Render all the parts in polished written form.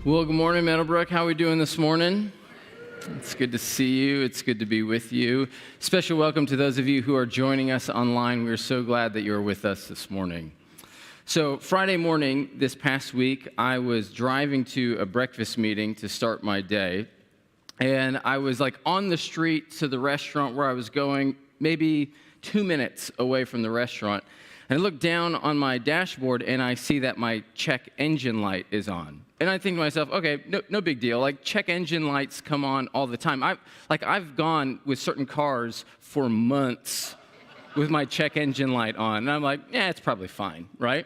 Well, good morning, Meadowbrook. How are we doing this morning? It's good to see you. It's good to be with you. Special welcome to those of you who are joining us online. We're so glad that you're with us this morning. So Friday morning this past week, I was driving to a breakfast meeting to start my day. And I was on the street to the restaurant where I was going, maybe 2 minutes away from the restaurant. And I look down on my dashboard and I see that my check engine light is on. And I think to myself, okay, no big deal. Check engine lights come on all the time. I've gone with certain cars for months with my check engine light on. And I'm like, yeah, it's probably fine, right?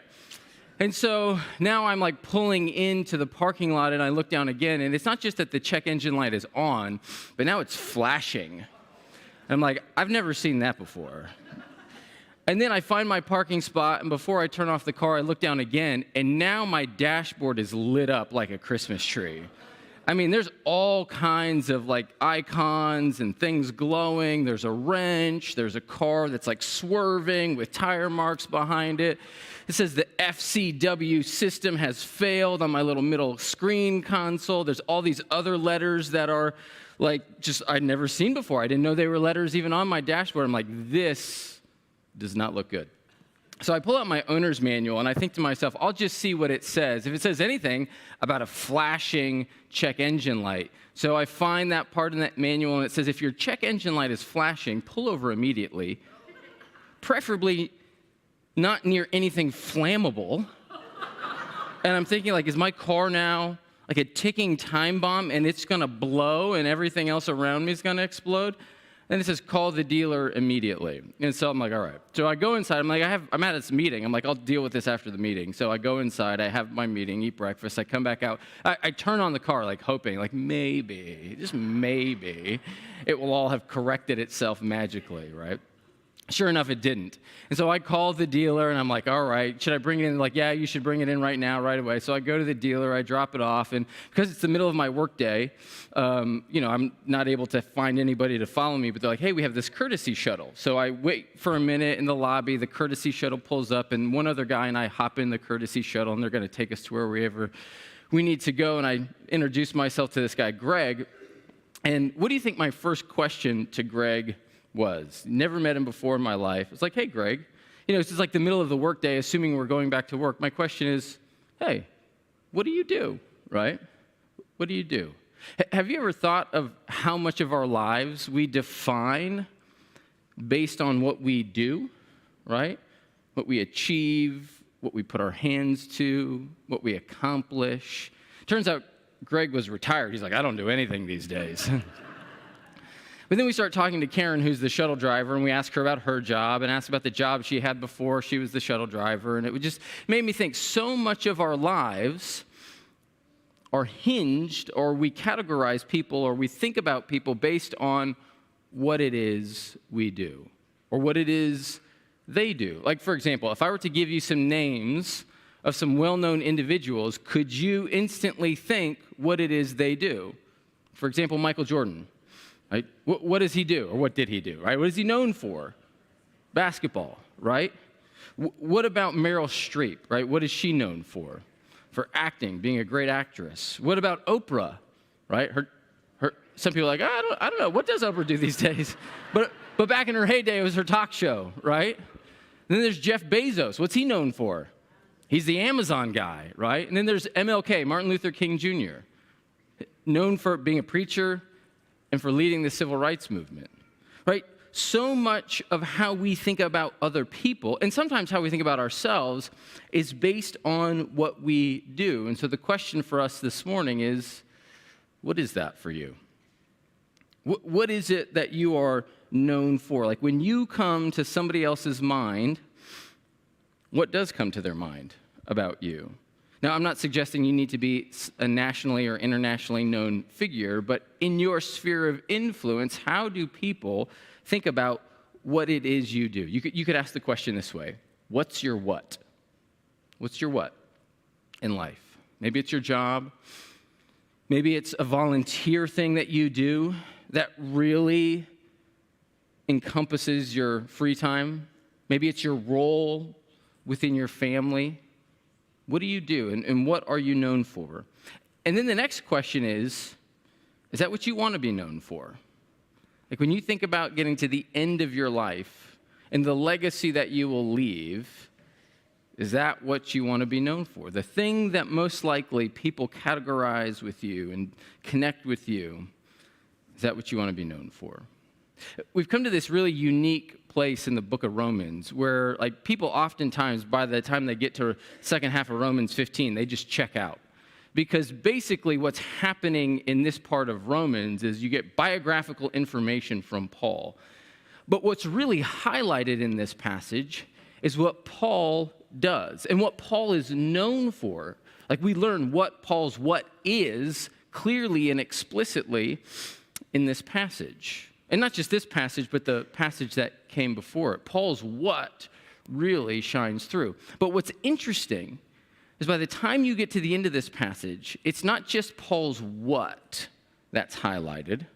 And so now I'm pulling into the parking lot and I look down again, and it's not just that the check engine light is on, but now it's flashing. And I'm like, I've never seen that before. And then I find my parking spot, and before I turn off the car, I look down again, and now my dashboard is lit up like a Christmas tree. I mean, there's all kinds of icons and things glowing. There's a wrench. There's a car that's swerving with tire marks behind it. It says the FCW system has failed on my little middle screen console. There's all these other letters that are I'd never seen before. I didn't know they were letters even on my dashboard. I'm like, this does not look good. So I pull out my owner's manual and I think to myself, I'll just see what it says. If it says anything about a flashing check engine light. So I find that part in that manual and it says, if your check engine light is flashing, pull over immediately, preferably not near anything flammable. And I'm thinking, is my car now a ticking time bomb and it's gonna blow and everything else around me is gonna explode? And it says, call the dealer immediately. And so I'm like, all right. So I go inside. I'm I'm at this meeting. I'm I'll deal with this after the meeting. So I go inside. I have my meeting, eat breakfast. I come back out. I turn on the car, hoping, maybe, just maybe, it will all have corrected itself magically, right? Sure enough, it didn't. And so I call the dealer, and I'm like, all right, should I bring it in? Yeah, you should bring it in right now, right away. So I go to the dealer, I drop it off, and because it's the middle of my workday, I'm not able to find anybody to follow me, but they're like, hey, we have this courtesy shuttle. So I wait for a minute in the lobby, the courtesy shuttle pulls up, and one other guy and I hop in the courtesy shuttle, and they're going to take us to wherever we need to go, and I introduce myself to this guy, Greg, and what do you think my first question to Greg was? Never met him before in my life. It's hey, Greg. It's just the middle of the workday, assuming we're going back to work. My question is, hey, what do you do, right? What do you do? Have you ever thought of how much of our lives we define based on what we do, right? What we achieve, what we put our hands to, what we accomplish. Turns out Greg was retired. He's I don't do anything these days. But then we start talking to Karen, who's the shuttle driver, and we ask her about her job and ask about the job she had before she was the shuttle driver. And it just made me think so much of our lives are hinged, or we categorize people, or we think about people based on what it is we do, or what it is they do. For example, if I were to give you some names of some well-known individuals, could you instantly think what it is they do? For example, Michael Jordan. Right? What does he do, or what did he do? Right? What is he known for? Basketball, right? What about Meryl Streep? Right? What is she known for? For acting, being a great actress. What about Oprah? Right? Her. Some people are I don't know. What does Oprah do these days? But back in her heyday, it was her talk show, right? And then there's Jeff Bezos. What's he known for? He's the Amazon guy, right? And then there's MLK, Martin Luther King Jr., known for being a preacher and for leading the civil rights movement, right? So much of how we think about other people, and sometimes how we think about ourselves, is based on what we do. And so the question for us this morning is, what is that for you? What is it that you are known for? When you come to somebody else's mind, what does come to their mind about you? Now, I'm not suggesting you need to be a nationally or internationally known figure, but in your sphere of influence, how do people think about what it is you do? You could ask the question this way: what's your what? What's your what in life? Maybe it's your job. Maybe it's a volunteer thing that you do that really encompasses your free time. Maybe it's your role within your family. What do you do, and what are you known for? And then the next question is that what you want to be known for? Like when you think about getting to the end of your life and the legacy that you will leave, is that what you want to be known for? The thing that most likely people categorize with you and connect with you, is that what you want to be known for? We've come to this really unique place in the book of Romans where like people oftentimes, by the time they get to second half of Romans 15, they just check out. Because basically what's happening in this part of Romans is you get biographical information from Paul. But what's really highlighted in this passage is what Paul does and what Paul is known for. Like we learn what Paul's what is clearly and explicitly in this passage. And not just this passage, but the passage that came before it. Paul's what really shines through. But what's interesting is by the time you get to the end of this passage, it's not just Paul's what that's highlighted,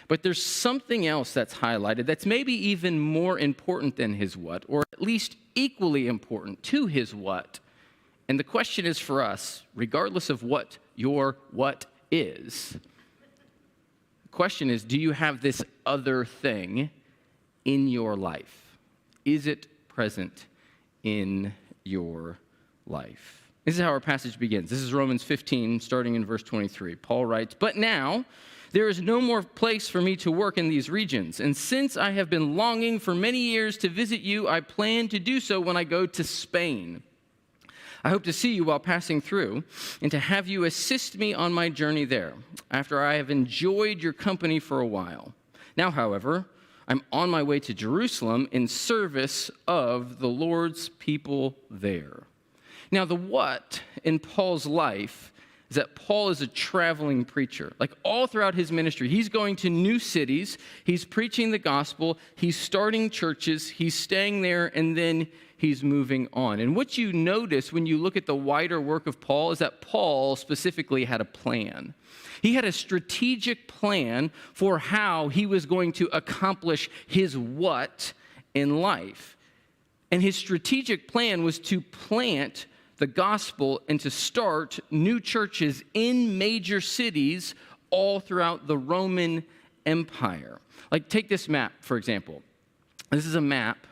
but there's something else that's highlighted that's maybe even more important than his what, or at least equally important to his what. And the question is for us, regardless of what your what is, the question is, do you have this other thing in your life? Is it present in your life? This is how our passage begins. This is Romans 15, starting in verse 23. Paul writes, "But now there is no more place for me to work in these regions. And since I have been longing for many years to visit you, I plan to do so when I go to Spain. I hope to see you while passing through and to have you assist me on my journey there, after I have enjoyed your company for a while. Now, however, I'm on my way to Jerusalem in service of the Lord's people there." Now, the what in Paul's life is that Paul is a traveling preacher. Like all throughout his ministry, he's going to new cities, he's preaching the gospel, he's starting churches, he's staying there, and then he's moving on. And what you notice when you look at the wider work of Paul is that Paul specifically had a plan. He had a strategic plan for how he was going to accomplish his what in life. And his strategic plan was to plant the gospel and to start new churches in major cities all throughout the Roman Empire. Like take this map, for example. This is a map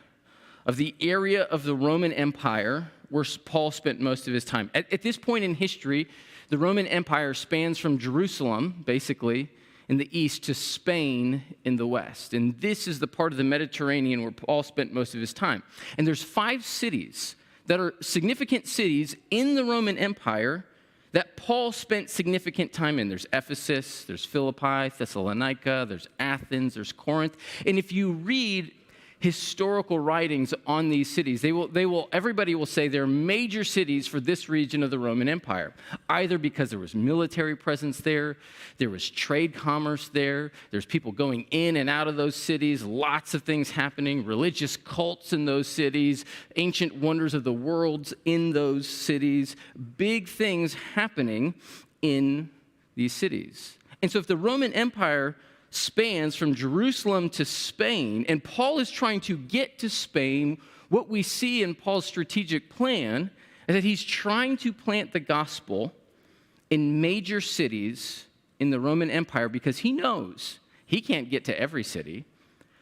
of the area of the Roman Empire where Paul spent most of his time. At this point in history, the Roman Empire spans from Jerusalem, basically, in the east to Spain in the west. And this is the part of the Mediterranean where Paul spent most of his time. And there's 5 cities that are significant cities in the Roman Empire that Paul spent significant time in. There's Ephesus, there's Philippi, Thessalonica, there's Athens, there's Corinth. And if you read historical writings on these cities, everybody will say they're major cities for this region of the Roman Empire, either because there was military presence there was trade commerce there's people going in and out of those cities, lots of things happening, religious cults in those cities, ancient wonders of the world in those cities, big things happening in these cities. And so if the Roman Empire spans from Jerusalem to Spain, and Paul is trying to get to Spain, what we see in Paul's strategic plan is that he's trying to plant the gospel in major cities in the Roman Empire because he knows he can't get to every city.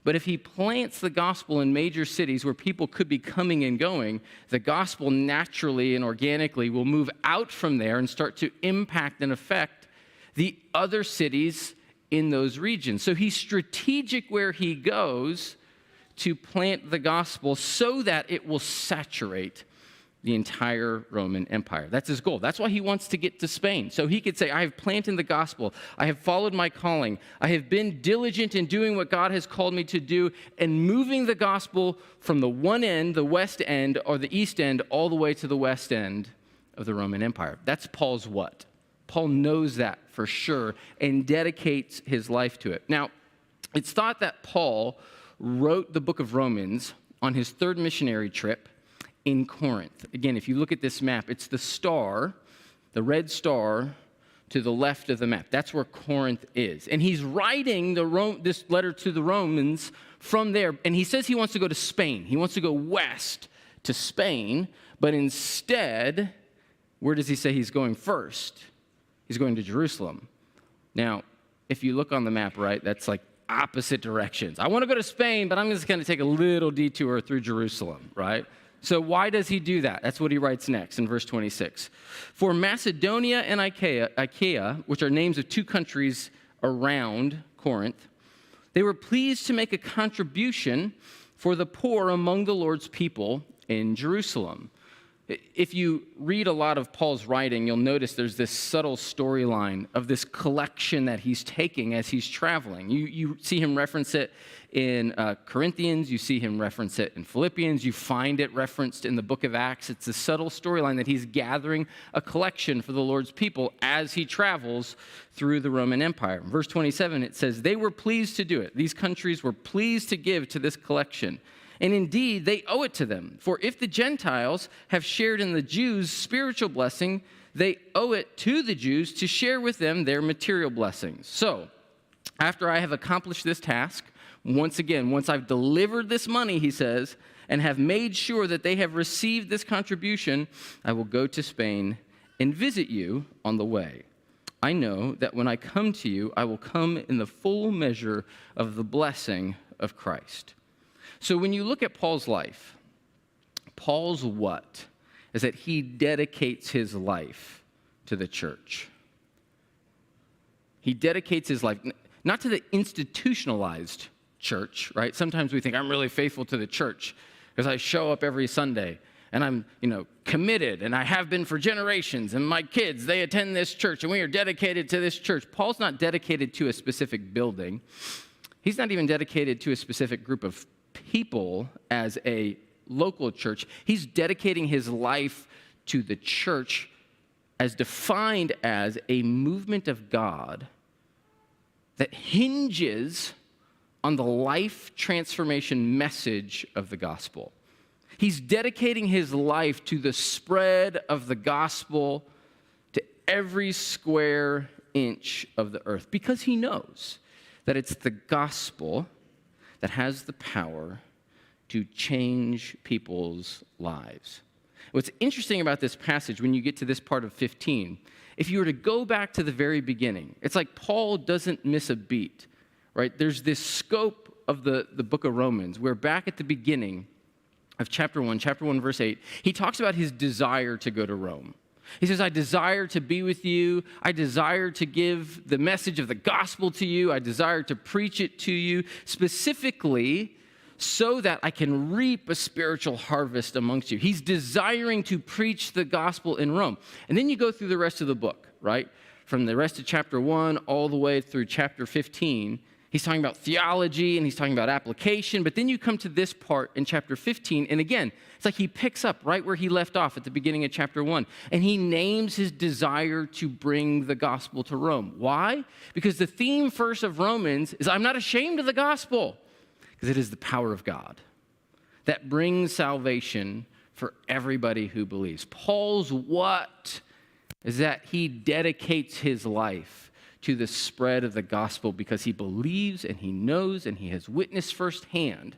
But if he plants the gospel in major cities where people could be coming and going, the gospel naturally and organically will move out from there and start to impact and affect the other cities in those regions. So he's strategic where he goes to plant the gospel so that it will saturate the entire Roman Empire. That's his goal. That's why he wants to get to Spain. So he could say, I have planted the gospel. I have followed my calling. I have been diligent in doing what God has called me to do and moving the gospel from the one end, the west end, or the east end, all the way to the west end of the Roman Empire. That's Paul's what? Paul knows that for sure and dedicates his life to it. Now, it's thought that Paul wrote the book of Romans on his 3rd missionary trip in Corinth. Again, if you look at this map, it's the star, the red star to the left of the map. That's where Corinth is. And he's writing this letter to the Romans from there. And he says he wants to go to Spain. He wants to go west to Spain. But instead, where does he say he's going first? He's going to Jerusalem. Now, if you look on the map, right, that's like opposite directions. I want to go to Spain, but I'm just going to take a little detour through Jerusalem, right? So why does he do that? That's what he writes next in verse 26. For Macedonia and Achaia, which are names of two countries around Corinth, they were pleased to make a contribution for the poor among the Lord's people in Jerusalem. If you read a lot of Paul's writing, you'll notice there's this subtle storyline of this collection that he's taking as he's traveling. You see him reference it in Corinthians. You see him reference it in Philippians. You find it referenced in the book of Acts. It's a subtle storyline that he's gathering a collection for the Lord's people as he travels through the Roman Empire. In verse 27, it says, they were pleased to do it. These countries were pleased to give to this collection. And indeed, they owe it to them. For if the Gentiles have shared in the Jews' spiritual blessing, they owe it to the Jews to share with them their material blessings. So, after I have accomplished this task, once I've delivered this money, he says, and have made sure that they have received this contribution, I will go to Spain and visit you on the way. I know that when I come to you, I will come in the full measure of the blessing of Christ. So when you look at Paul's life, Paul's what? Is that he dedicates his life to the church. He dedicates his life, not to the institutionalized church, right? Sometimes we think, I'm really faithful to the church because I show up every Sunday and I'm, committed and I have been for generations and my kids, they attend this church and we are dedicated to this church. Paul's not dedicated to a specific building. He's not even dedicated to a specific group of people as a local church. He's dedicating his life to the church as defined as a movement of God that hinges on the life transformation message of the gospel. He's dedicating his life to the spread of the gospel to every square inch of the earth because he knows that it's the gospel that has the power to change people's lives. What's interesting about this passage, when you get to this part of 15, if you were to go back to the very beginning, it's like Paul doesn't miss a beat, right? There's this scope of the book of Romans where back at the beginning of chapter 1 verse 8, he talks about his desire to go to Rome. He says, I desire to be with you. I desire to give the message of the gospel to you. I desire to preach it to you specifically so that I can reap a spiritual harvest amongst you. He's desiring to preach the gospel in Rome. And then you go through the rest of the book, right? From the rest of chapter 1 all the way through chapter 15, he's talking about theology and he's talking about application. But then you come to this part in chapter 15, and again, it's like he picks up right where he left off at the beginning of chapter 1, and he names his desire to bring the gospel to Rome. Why? Because the theme first of Romans is, I'm not ashamed of the gospel, because it is the power of God that brings salvation for everybody who believes. Paul's what is that he dedicates his life to the spread of the gospel because he believes and he knows and he has witnessed firsthand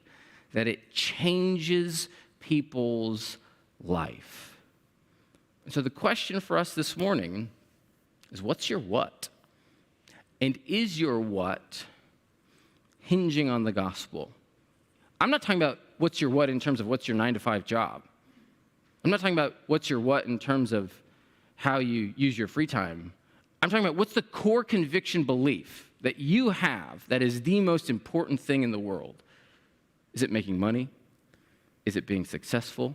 that it changes people's life. And so the question for us this morning is, what's your what? And is your what hinging on the gospel? I'm not talking about what's your what in terms of what's your 9-to-5 job. I'm not talking about what's your what in terms of how you use your free time. I'm talking about what's the core conviction belief that you have that is the most important thing in the world. Is it making money? Is it being successful?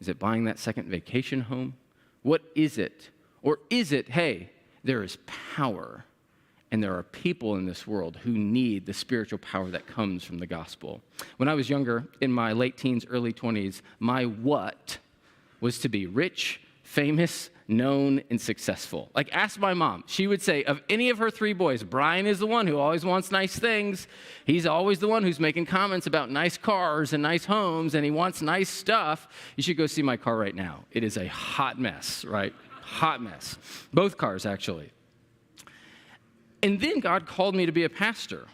Is it buying that second vacation home? What is it? Or is it, hey, there is power and there are people in this world who need the spiritual power that comes from the gospel. When I was younger, in my late teens, early 20s, my what was to be rich, famous, known, and successful. Like, ask my mom. She would say, of any of her 3 boys, Bryan is the one who always wants nice things. He's always the one who's making comments about nice cars and nice homes, and he wants nice stuff. You should go see my car right now. It is a hot mess, right? Hot mess. Both cars, actually. And then God called me to be a pastor.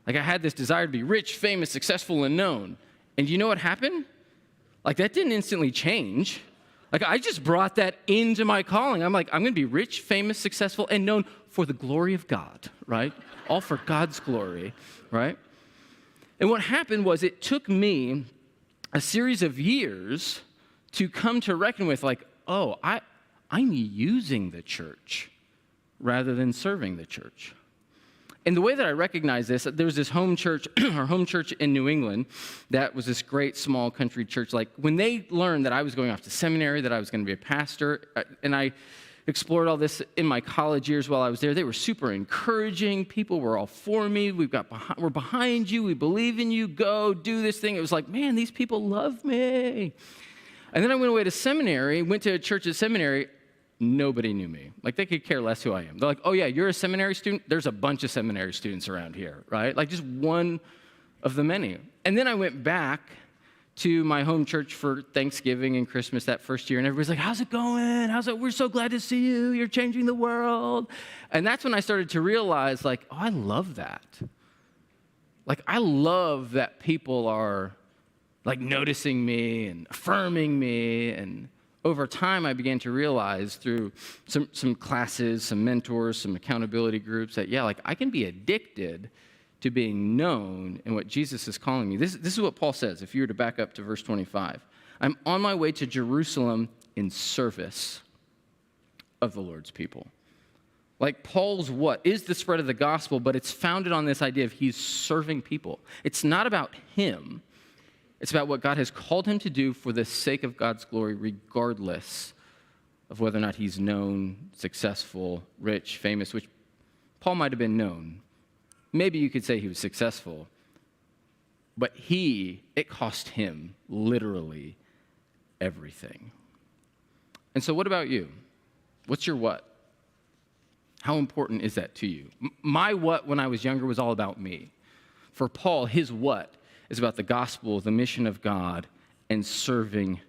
Like, I had this desire to be rich, famous, successful, and known. And you know what happened? Like, that didn't instantly change. Like, I just brought that into my calling. I'm like, I'm going to be rich, famous, successful, and known for the glory of God, right? All for God's glory, right? And what happened was it took me a series of years to come to reckon with, like, oh, I'm using the church rather than serving the church. And the way that I recognize this, there was this home church, our home church in New England, that was this great small country church. Like, when they learned that I was going off to seminary, that I was going to be a pastor, and I explored all this in my college years while I was there, they were super encouraging. People were all for me. We're behind you. We believe in you. Go do this thing. It was like, man, these people love me. And then I went away to seminary, went to a church at seminary. Nobody knew me. Like, they could care less who I am. They're like, oh, yeah, you're a seminary student? There's a bunch of seminary students around here, right? Like, just one of the many. And then I went back to my home church for Thanksgiving and Christmas that first year, and everybody's like, how's it going? We're so glad to see you. You're changing the world. And that's when I started to realize, like, oh, I love that. Like, I love that people are, like, noticing me and affirming me. And over time, I began to realize through some classes, some mentors, some accountability groups that, yeah, like, I can be addicted to being known in what Jesus is calling me. This is what Paul says, if you were to back up to verse 25. I'm on my way to Jerusalem in service of the Lord's people. Like, Paul's what is the spread of the gospel, but it's founded on this idea of he's serving people. It's not about him. It's about what God has called him to do for the sake of God's glory, regardless of whether or not he's known, successful, rich, famous, which Paul might have been known. Maybe you could say he was successful, but it cost him literally everything. And so what about you? What's your what? How important is that to you? My what when I was younger was all about me. For Paul, his what is about the gospel, the mission of God, and serving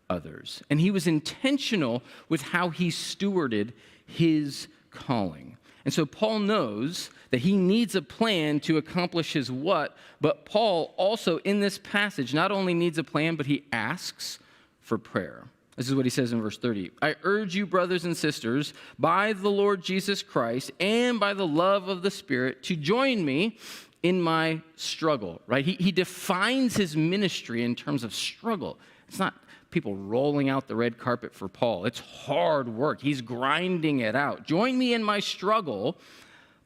others. And he was intentional with how he stewarded his calling. And so Paul knows that he needs a plan to accomplish his what, but Paul also in this passage not only needs a plan, but he asks for prayer. This is what he says in verse 30. I urge you, brothers and sisters, by the Lord Jesus Christ and by the love of the Spirit, to join me in my struggle, right? He defines his ministry in terms of struggle. It's not people rolling out the red carpet for Paul. It's hard work. He's grinding it out. Join me in my struggle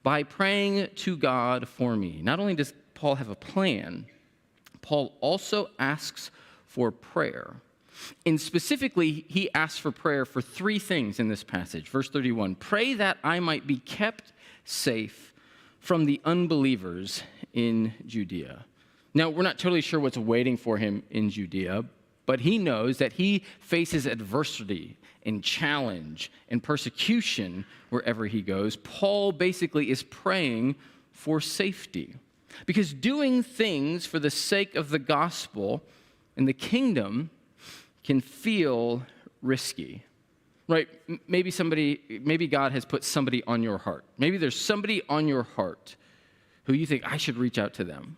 by praying to God for me. Not only does Paul have a plan, Paul also asks for prayer. And specifically, he asks for prayer for three things in this passage. Verse 31, pray that I might be kept safe from the unbelievers in Judea. Now, we're not totally sure what's waiting for him in Judea, but he knows that he faces adversity and challenge and persecution wherever he goes. Paul basically is praying for safety, because doing things for the sake of the gospel and the kingdom can feel risky. Right, maybe God has put somebody on your heart. Maybe there's somebody on your heart who you think, I should reach out to them.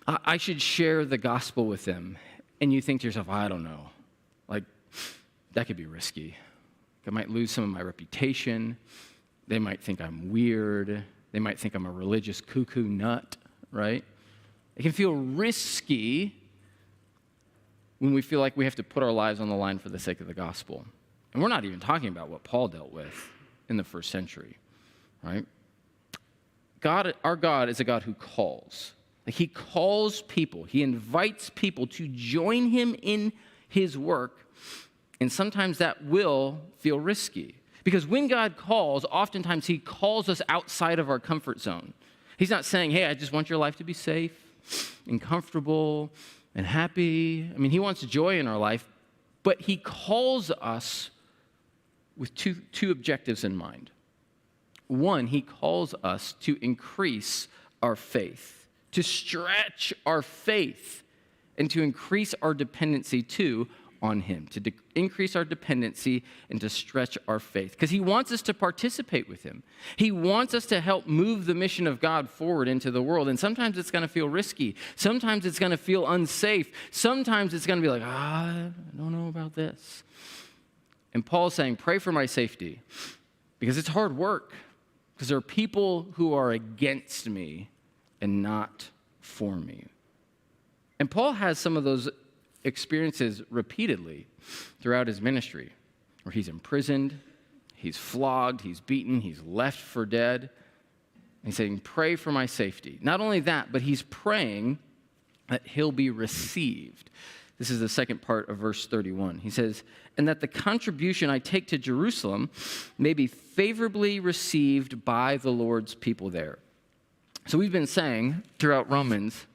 I should share the gospel with them. And you think to yourself, I don't know. Like, that could be risky. I might lose some of my reputation. They might think I'm weird. They might think I'm a religious cuckoo nut, right? It can feel risky when we feel like we have to put our lives on the line for the sake of the gospel. And we're not even talking about what Paul dealt with in the first century, right? Our God is a God who calls. Like, he calls people. He invites people to join him in his work. And sometimes that will feel risky. Because when God calls, oftentimes he calls us outside of our comfort zone. He's not saying, hey, I just want your life to be safe and comfortable and happy. I mean, he wants joy in our life, but he calls us with two objectives in mind. One, he calls us to increase our faith, to stretch our faith, and to increase our dependency too on him, to increase our dependency and to stretch our faith. Because he wants us to participate with him. He wants us to help move the mission of God forward into the world. And sometimes it's going to feel risky. Sometimes it's going to feel unsafe. Sometimes it's going to be like, I don't know about this. And Paul's saying, pray for my safety, because it's hard work, because there are people who are against me and not for me. And Paul has some of those experiences repeatedly throughout his ministry, where he's imprisoned, he's flogged, he's beaten, he's left for dead. And he's saying, pray for my safety. Not only that, but he's praying that he'll be received. This is the second part of verse 31. He says, and that the contribution I take to Jerusalem may be favorably received by the Lord's people there. So we've been saying throughout Romans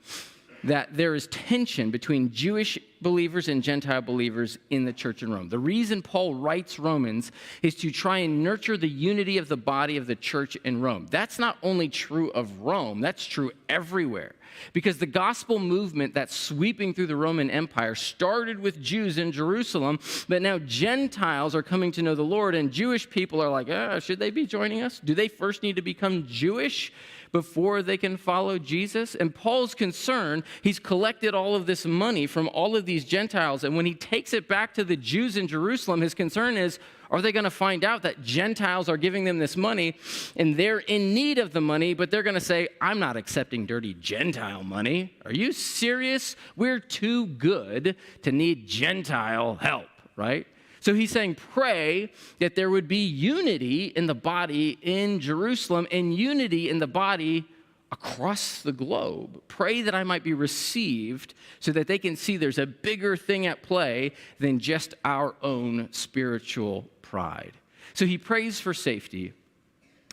that there is tension between Jewish believers and Gentile believers in the church in Rome. The reason Paul writes Romans is to try and nurture the unity of the body of the church in Rome. That's not only true of Rome, that's true everywhere. Because the gospel movement that's sweeping through the Roman Empire started with Jews in Jerusalem, but now Gentiles are coming to know the Lord, and Jewish people are like, should they be joining us? Do they first need to become Jewish before they can follow Jesus? And Paul's concern, he's collected all of this money from all of these Gentiles, and when he takes it back to the Jews in Jerusalem, his concern is, are they going to find out that Gentiles are giving them this money and they're in need of the money, but they're going to say, I'm not accepting dirty Gentile money. Are you serious? We're too good to need Gentile help, right? So he's saying, pray that there would be unity in the body in Jerusalem and unity in the body across the globe. Pray that I might be received so that they can see there's a bigger thing at play than just our own spiritual pride. So he prays for safety.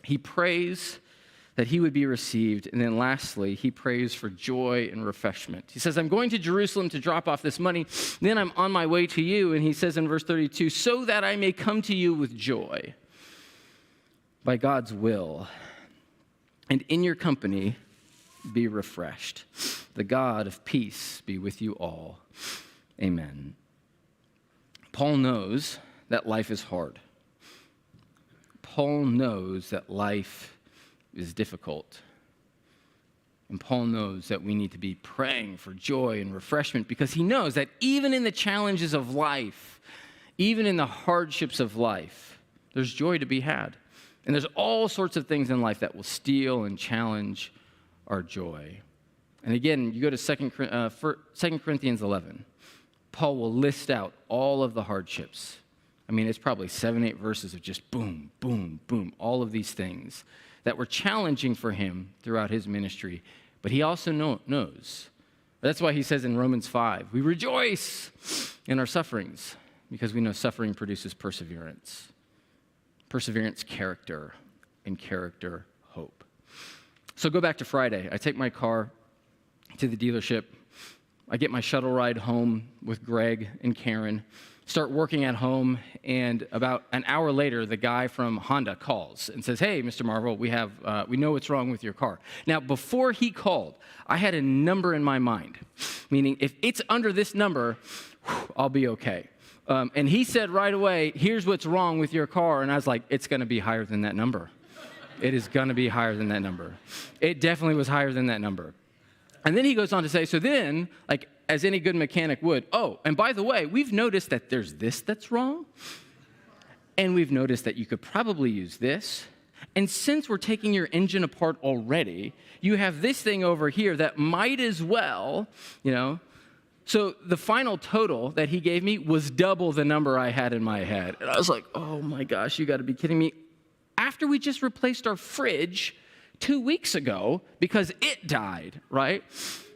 He prays that he would be received. And then lastly, he prays for joy and refreshment. He says, I'm going to Jerusalem to drop off this money. Then I'm on my way to you. And he says in verse 32, so that I may come to you with joy by God's will, and in your company be refreshed. The God of peace be with you all. Amen. Paul knows that life is hard. Paul knows that life is difficult. And Paul knows that we need to be praying for joy and refreshment, because he knows that even in the challenges of life, even in the hardships of life, there's joy to be had. And there's all sorts of things in life that will steal and challenge our joy. And again, you go to 2 Corinthians 11. Paul will list out all of the hardships. I mean, it's probably 7-8 verses of just boom, boom, boom, all of these things that were challenging for him throughout his ministry. But he also knows. That's why he says in Romans 5, we rejoice in our sufferings, because we know suffering produces perseverance. Perseverance, character, and character, hope. So go back to Friday. I take my car to the dealership. I get my shuttle ride home with Greg and Karen, start working at home, and about an hour later, the guy from Honda calls and says, hey, Mr. Marvel, we know what's wrong with your car. Now, before he called, I had a number in my mind, meaning if it's under this number, I'll be okay. And he said right away, here's what's wrong with your car. And I was like, it's going to be higher than that number. It is going to be higher than that number. It definitely was higher than that number. And then he goes on to say, so then, like, as any good mechanic would, oh, and by the way, we've noticed that there's this that's wrong. And we've noticed that you could probably use this. And since we're taking your engine apart already, you have this thing over here that might as well, So the final total that he gave me was double the number I had in my head. And I was like, oh my gosh, you got to be kidding me. After we just replaced our fridge 2 weeks ago because it died, right?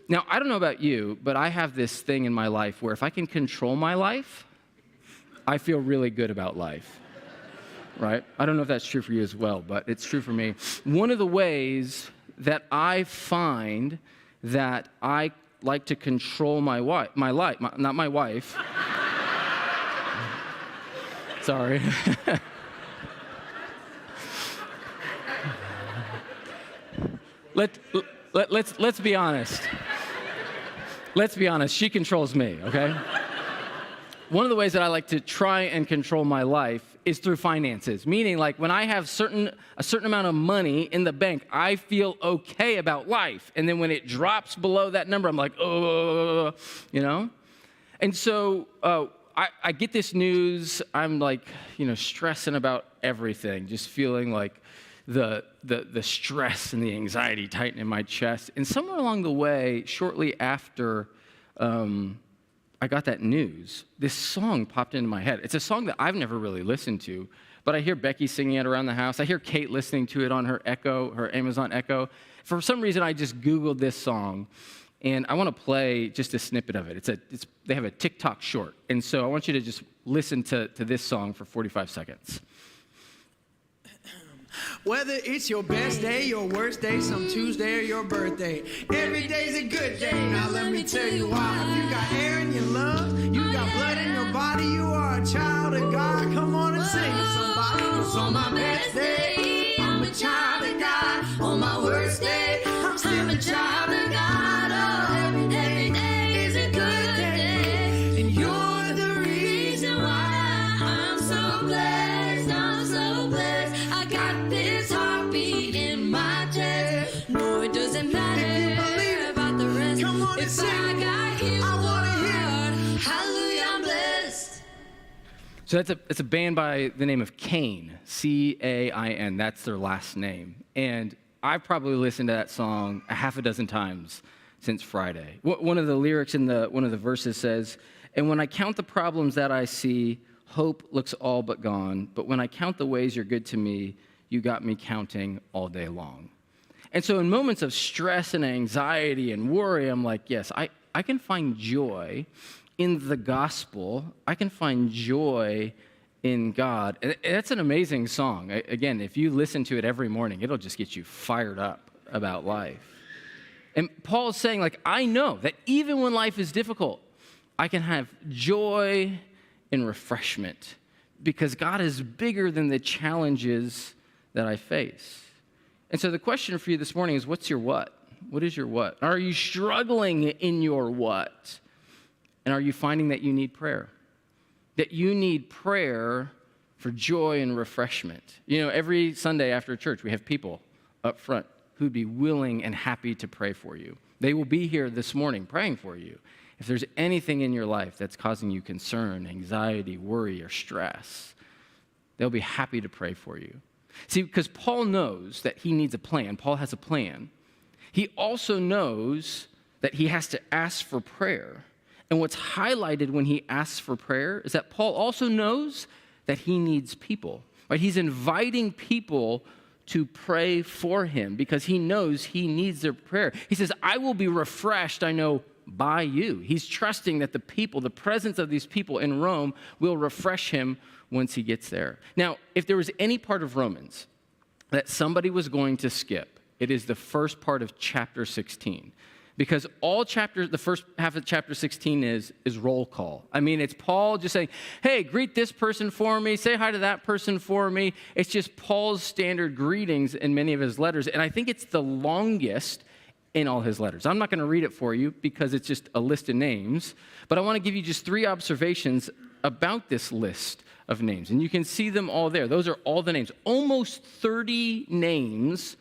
Now, I don't know about you, but I have this thing in my life where if I can control my life, I feel really good about life, right? I don't know if that's true for you as well, but it's true for me. One of the ways that I find that I like to control my life, not my wife. Sorry. Let's be honest. Let's be honest. She controls me, okay? One of the ways that I like to try and control my life is through finances, meaning like when I have a certain amount of money in the bank, I feel okay about life. And then when it drops below that number, I'm like, oh, And so I get this news. I'm like, stressing about everything, just feeling like the stress and the anxiety tighten in my chest. And somewhere along the way, shortly after I got that news, this song popped into my head. It's a song that I've never really listened to, but I hear Becky singing it around the house. I hear Kate listening to it on her Echo, her Amazon Echo. For some reason, I just Googled this song, and I want to play just a snippet of it. They have a TikTok short, and so I want you to just listen to this song for 45 seconds. Whether it's your best day, your worst day, some Tuesday or your birthday, every day's a good day. Now let me tell you why. If you got air in your lungs, you got blood in your body, you are a child of God. Come on and sing to somebody. 'Cause on my best day, I'm a child of God. On my worst day, I'm still a child of God. Oh, every day is a good day. And you're the reason why I'm so blessed. I'm so blessed. I got this heartbeat in my chest. No, it doesn't matter about the rest. Come on and sing. I got you, I want to hear. Hallelujah, I'm blessed. So it's a band by the name of Cain, C-A-I-N. That's their last name. And I've probably listened to that song a half a dozen times since Friday. One of the lyrics in one of the verses says, "And when I count the problems that I see, hope looks all but gone. But when I count the ways you're good to me, you got me counting all day long." And so in moments of stress and anxiety and worry, I'm like, yes, I can find joy in the gospel. I can find joy in God. And that's an amazing song. Again, if you listen to it every morning, it'll just get you fired up about life. And Paul is saying, like, I know that even when life is difficult, I can have joy and refreshment because God is bigger than the challenges that I face. And so the question for you this morning is, what's your what? What is your what? Are you struggling in your what? And are you finding that you need prayer? That you need prayer for joy and refreshment. Every Sunday after church, we have people up front who'd be willing and happy to pray for you. They will be here this morning praying for you. If there's anything in your life that's causing you concern, anxiety, worry, or stress, they'll be happy to pray for you. See, because Paul knows that he needs a plan. Paul has a plan. He also knows that he has to ask for prayer. And what's highlighted when he asks for prayer is that Paul also knows that he needs people. Right? He's inviting people to pray for him because he knows he needs their prayer. He says, I will be refreshed, I know, by you. He's trusting that the presence of these people in Rome will refresh him once he gets there. Now, if there was any part of Romans that somebody was going to skip, it is the first part of chapter 16. Because the first half of chapter 16 is roll call. I mean, it's Paul just saying, hey, greet this person for me, say hi to that person for me. It's just Paul's standard greetings in many of his letters. And I think it's the longest in all his letters. I'm not going to read it for you because it's just a list of names. But I want to give you just 3 observations about this list of names. And you can see them all there. Those are all the names. Almost 30 names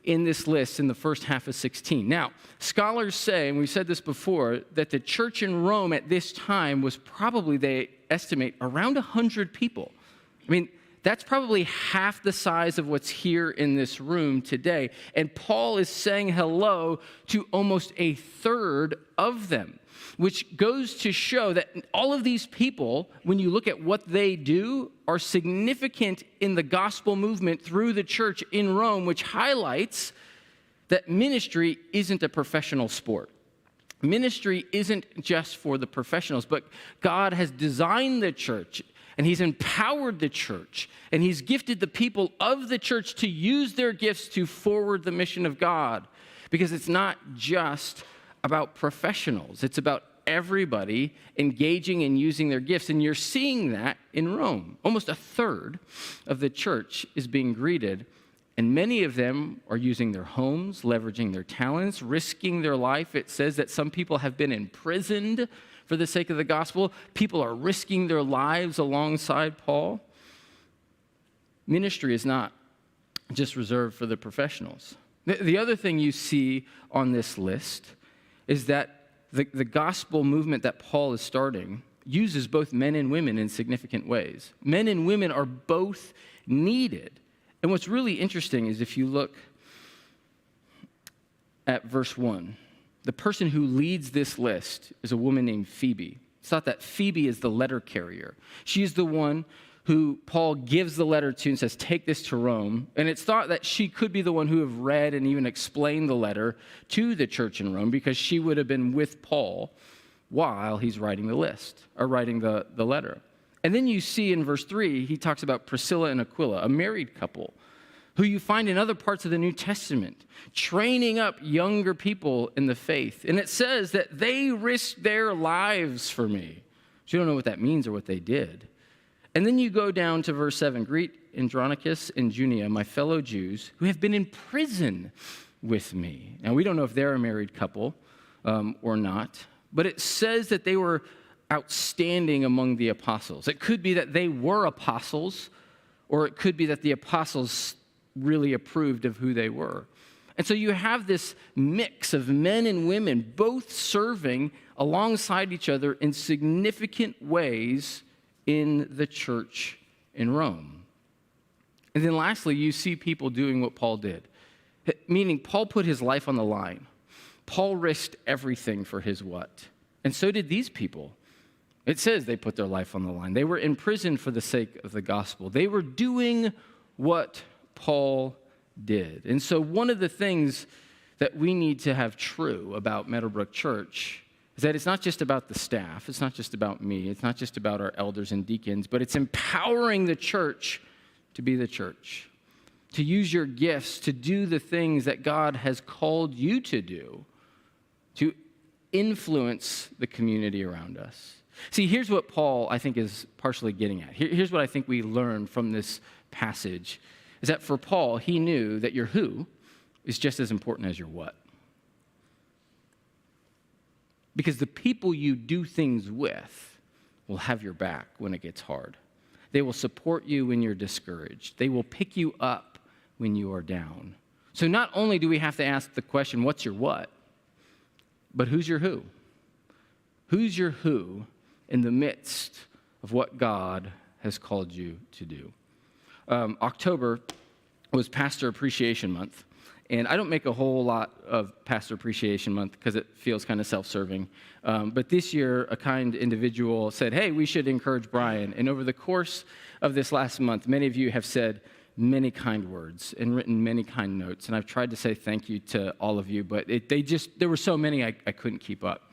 in this list in the first half of 16. Now, scholars say, and we've said this before, that the church in Rome at this time was probably, they estimate, around 100 people. I mean, that's probably half the size of what's here in this room today. And Paul is saying hello to almost a third of them, which goes to show that all of these people, when you look at what they do, are significant in the gospel movement through the church in Rome, which highlights that ministry isn't a professional sport. Ministry isn't just for the professionals, but God has designed the church, and he's empowered the church, and he's gifted the people of the church to use their gifts to forward the mission of God, because it's not just about professionals. It's about everybody engaging and using their gifts. And you're seeing that in Rome. Almost a third of the church is being greeted. And many of them are using their homes, leveraging their talents, risking their life. It says that some people have been imprisoned for the sake of the gospel. People are risking their lives alongside Paul. Ministry is not just reserved for the professionals. The other thing you see on this list is that the gospel movement that Paul is starting uses both men and women in significant ways. Men and women are both needed. And what's really interesting is if you look at verse 1, the person who leads this list is a woman named Phoebe. It's thought that Phoebe is the letter carrier. She's the one who Paul gives the letter to and says, take this to Rome. And it's thought that she could be the one who have read and even explained the letter to the church in Rome, because she would have been with Paul while he's writing the list, or writing the letter. And then you see in verse 3, he talks about Priscilla and Aquila, a married couple, who you find in other parts of the New Testament, training up younger people in the faith. And it says that they risked their lives for me. So you don't know what that means or what they did. And then you go down to verse 7, greet Andronicus and Junia, my fellow Jews, who have been in prison with me. Now, we don't know if they're a married couple or not, but it says that they were outstanding among the apostles. It could be that they were apostles, or it could be that the apostles really approved of who they were. And so you have this mix of men and women both serving alongside each other in significant ways in the church in Rome. And then lastly, you see people doing what Paul did, meaning Paul put his life on the line. Paul risked everything for his what? And so did these people. It says they put their life on the line. They were in prison for the sake of the gospel. They were doing what Paul did. And so one of the things that we need to have true about Meadowbrook Church is that it's not just about the staff, it's not just about me, it's not just about our elders and deacons, but it's empowering the church to be the church, to use your gifts, to do the things that God has called you to do, to influence the community around us. See, here's what Paul, I think, is partially getting at. Here's what I think we learn from this passage, is that for Paul, he knew that your who is just as important as your what. Because the people you do things with will have your back when it gets hard. They will support you when you're discouraged. They will pick you up when you are down. So not only do we have to ask the question, what's your what? But who's your who? Who's your who in the midst of what God has called you to do? October was Pastor Appreciation Month. And I don't make a whole lot of Pastor Appreciation Month because it feels kind of self-serving. But this year, a kind individual said, hey, we should encourage Bryan. And over the course of this last month, many of you have said many kind words and written many kind notes. And I've tried to say thank you to all of you, but there were so many I couldn't keep up.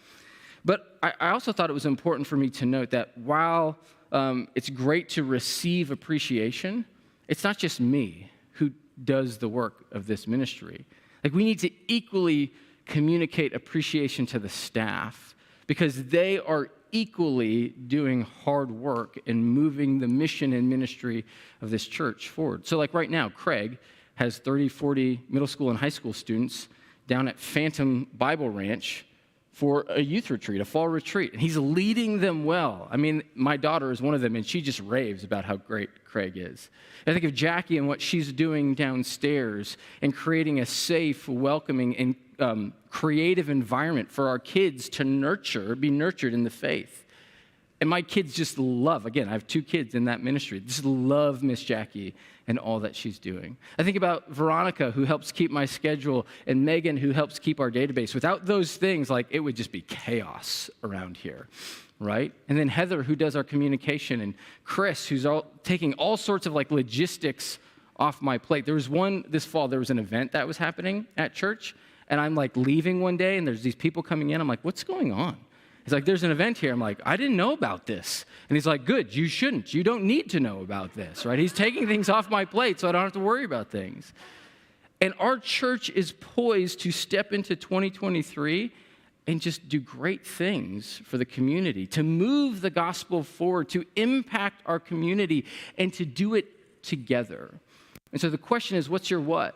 But I also thought it was important for me to note that while it's great to receive appreciation, it's not just me who does the work of this ministry. Like, we need to equally communicate appreciation to the staff, because they are equally doing hard work in moving the mission and ministry of this church forward. So like right now, Craig has 30, 40 middle school and high school students down at Phantom Bible Ranch for a youth retreat, a fall retreat, and he's leading them well. I mean, my daughter is one of them, and she just raves about how great Craig is. I think of Jackie and what she's doing downstairs and creating a safe, welcoming, and creative environment for our kids to be nurtured in the faith. And my kids just love, again, I have 2 kids in that ministry, just love Miss Jackie and all that she's doing. I think about Veronica, who helps keep my schedule, and Megan, who helps keep our database. Without those things, like, it would just be chaos around here, right? And then Heather, who does our communication, and Chris, who's taking all sorts of like logistics off my plate. There was this fall, there was an event that was happening at church, and I'm like leaving one day, and there's these people coming in. I'm like, what's going on? He's like, there's an event here. I'm like, I didn't know about this. And he's like, good, you shouldn't. You don't need to know about this, right? He's taking things off my plate so I don't have to worry about things. And our church is poised to step into 2023 and just do great things for the community, to move the gospel forward, to impact our community, and to do it together. And so the question is, what's your what?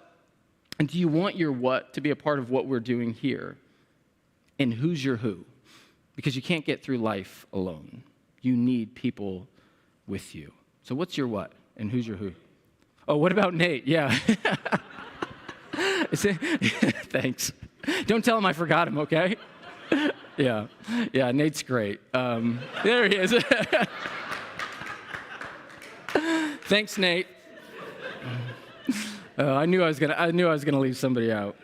And do you want your what to be a part of what we're doing here? And who's your who? Because you can't get through life alone. You need people with you. So what's your what? And who's your who? Oh, what about Nate? Yeah. Thanks. Don't tell him I forgot him, okay? Yeah, Nate's great. There he is. Thanks, Nate. I knew I was gonna leave somebody out.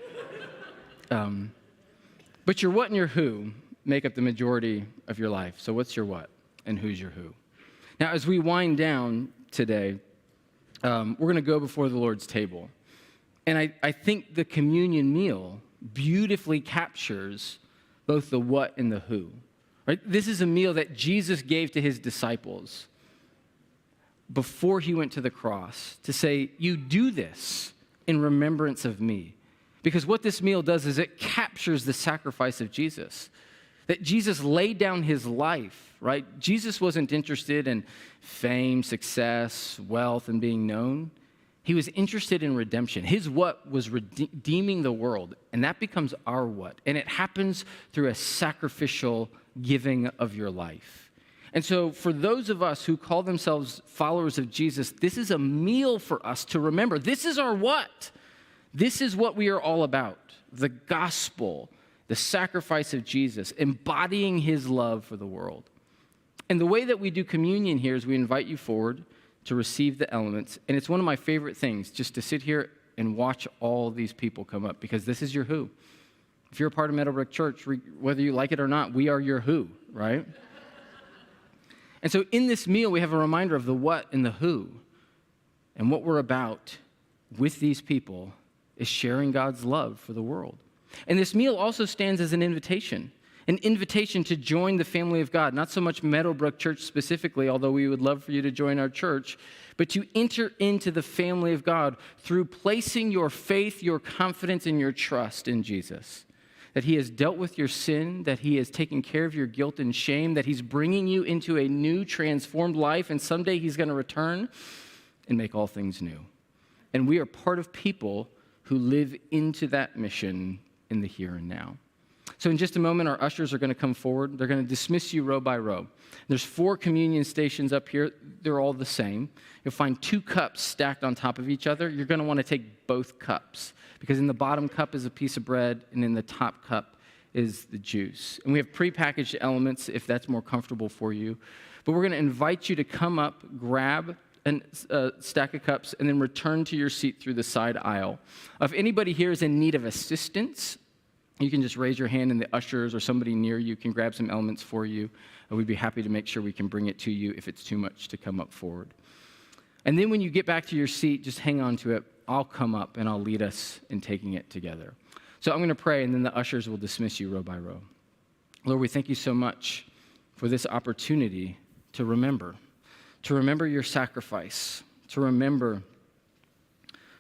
But your what and your who make up the majority of your life. So what's your what and who's your who? Now, as we wind down today, we're going to go before the Lord's table. And I think the communion meal beautifully captures both the what and the who. Right? This is a meal that Jesus gave to his disciples before he went to the cross to say, you do this in remembrance of me. Because what this meal does is it captures the sacrifice of Jesus. That Jesus laid down his life, right? Jesus wasn't interested in fame, success, wealth, and being known. He was interested in redemption. His what was redeeming the world, and that becomes our what. And it happens through a sacrificial giving of your life. And so for those of us who call themselves followers of Jesus, this is a meal for us to remember. This is our what. This is what we are all about. The gospel, the sacrifice of Jesus, embodying his love for the world. And the way that we do communion here is we invite you forward to receive the elements. And it's one of my favorite things, just to sit here and watch all these people come up, because this is your who. If you're a part of Meadowbrook Church, whether you like it or not, we are your who, right? And so in this meal, we have a reminder of the what and the who. And what we're about with these people is sharing God's love for the world. And this meal also stands as an invitation to join the family of God. Not so much Meadowbrook Church specifically, although we would love for you to join our church, but to enter into the family of God through placing your faith, your confidence, and your trust in Jesus. That he has dealt with your sin, that he has taken care of your guilt and shame, that he's bringing you into a new, transformed life, and someday he's going to return and make all things new. And we are part of people who live into that mission in the here and now. So in just a moment, our ushers are going to come forward. They're going to dismiss you row by row. There's 4 communion stations up here. They're all the same. You'll find 2 cups stacked on top of each other. You're going to want to take both cups, because in the bottom cup is a piece of bread, and in the top cup is the juice. And we have prepackaged elements if that's more comfortable for you. But we're going to invite you to come up, grab a stack of cups, and then return to your seat through the side aisle. If anybody here is in need of assistance, you can just raise your hand, and the ushers or somebody near you can grab some elements for you. And we'd be happy to make sure we can bring it to you if it's too much to come up forward. And then when you get back to your seat, just hang on to it. I'll come up and I'll lead us in taking it together. So I'm going to pray, and then the ushers will dismiss you row by row. Lord, we thank you so much for this opportunity to remember your sacrifice, to remember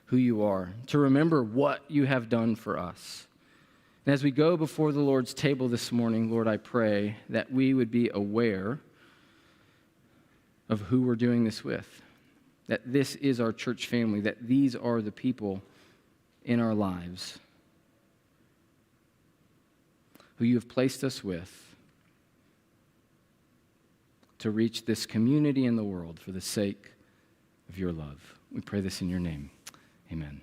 who you are, to remember what you have done for us. And as we go before the Lord's table this morning, Lord, I pray that we would be aware of who we're doing this with, that this is our church family, that these are the people in our lives who you have placed us with to reach this community in the world for the sake of your love. We pray this in your name. Amen.